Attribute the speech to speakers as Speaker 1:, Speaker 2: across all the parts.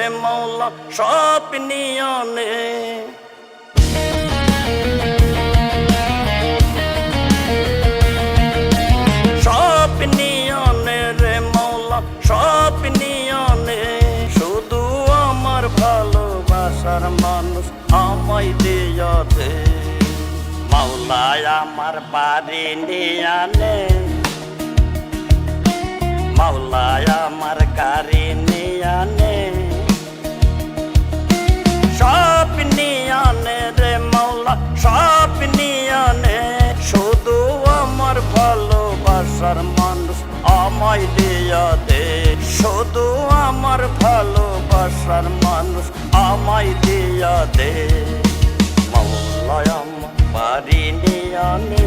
Speaker 1: রে মৌলা সব নিয়নে। সব নিয়নে রে মৌলা সব নিয়নে, শুধু আমার ভালোবাসার মানুষ আমায় দিয়া দে। মাওলায় আমার বাড়ি নিয়ানে, মাওলায় আমার গাড়ি নিয়ানে, সব নিয়ানে রে মাওলা সব নিয়ানে, শুধু আমার ভালোবাসার মানুষ আমায় দিয়া দে। শুধু আমার ভালোবাসার মানুষ আমায় দিয়া দে। মাওলায় আমার বাড়ি নিয়ানে,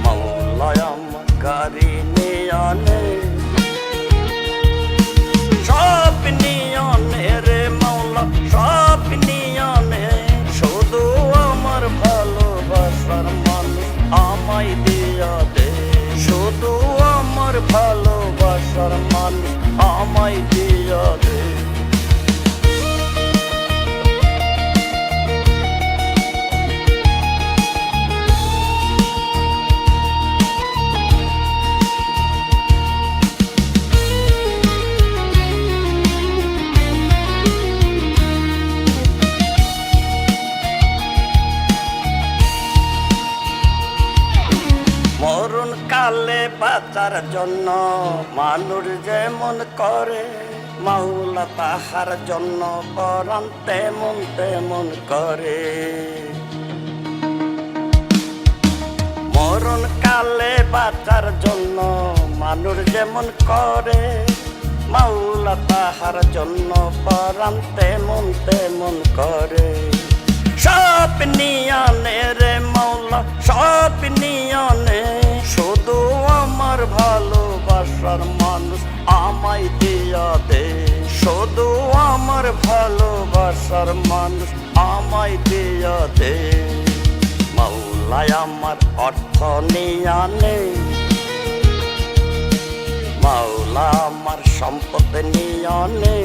Speaker 1: মাওলায় আমার গাড়ি নিয়ানে, সব নিয়ানে রে মাওলা সব নিয়ানে, শুধু আমার ভালোবাসার মানুষ আমায় দিয়া দে। শুধু আমার ভালোবাসার মানুষ আমায় দিয়া দে। মরণ কালে বাঁচার জন্য মানুষ যেমন করে, মাওলা তাহার জন্য পরাণ তেমন তেমন করে। মরণ কালে বাঁচার জন্য মানুষ যেমন করে, মাওলা তাহার জন্য পরাণ তেমন তেমন করে। সব নিয়ানে রে মাওলা সব নিয়ানে, শুধু আমার ভালোবাসার মানুষ আমায় দিয়া দে। শুধু আমার ভালোবাসার মানুষ আমায় দিয়া দে। মাওলায় আমার অর্থ নিয়ানে, মাওলা আমার সম্পদ নিয়ানে,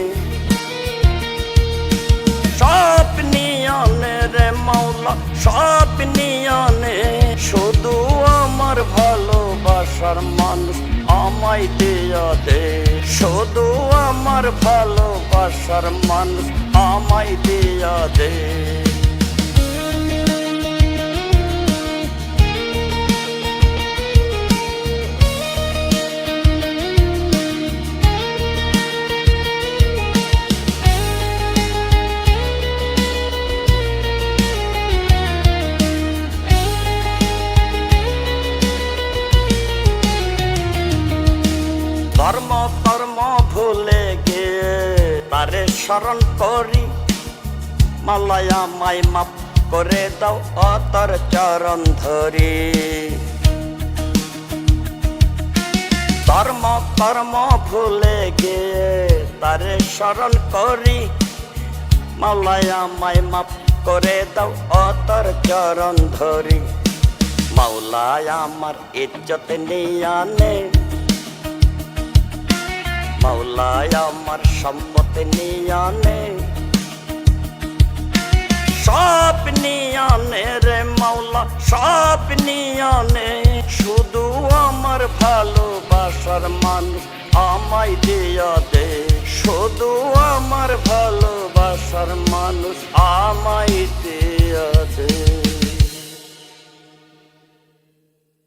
Speaker 1: সব নিয়ানে রে মাওলা সব নিয়ানে, শুধু আমার ভালোবাসার মানুষ আমায় দিয়া দে। শুধু আমার ভালোবাসার মানুষ আমায় দিয়া দে। ধর্ম কর্ম ভুলে গিয়ে তারে স্মরণ করি, মাওলায় আমায় মাফ করে দাও অতর চরণ ধরি। ধর্ম কর্ম ভুলে গিয়ে তারে স্মরণ করি, মাওলায় আমায় মাফ করে দাও অতর চরণ ধরি। মাওলায় আমার ইজ্জত নিয়ানে, মাওলায় আমার সম্পদ নিয়ানে, সব নিয়ানে রে মাওলা সব নিয়ানে, শুধু আমার ভালোবাসার মানুষ আমায় দিয়া